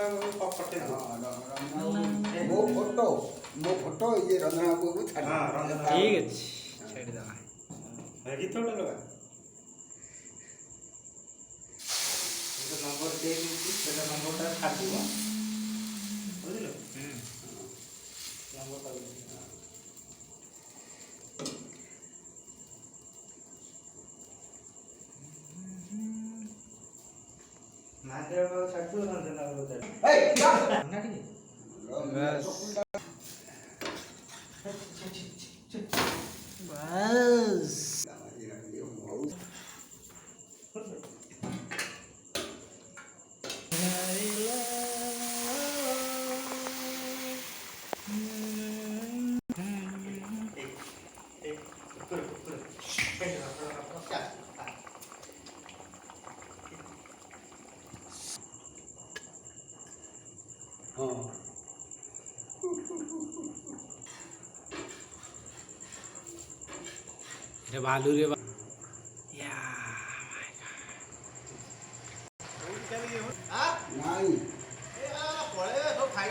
ପଟେ ମୋ ଫଟୋ ଇଏ ରନ୍ଧନା ବାବୁକୁ ଛାଡ଼ି ଠିକ୍ ଅଛି ଛାଡ଼ିଦେବା ଗୀତ ଗୋଟେ ଲଗା ନମ୍ବର ଦେଇଦେଇଛି ସେଟା ନମ୍ବରଟା ଛାଡ଼ିବ ବୁଝିଲ ନମ୍ବରଟା महादेव छाड़ू रंजना बस रे भालू रे या ନାଇଁ पड़े तो खाई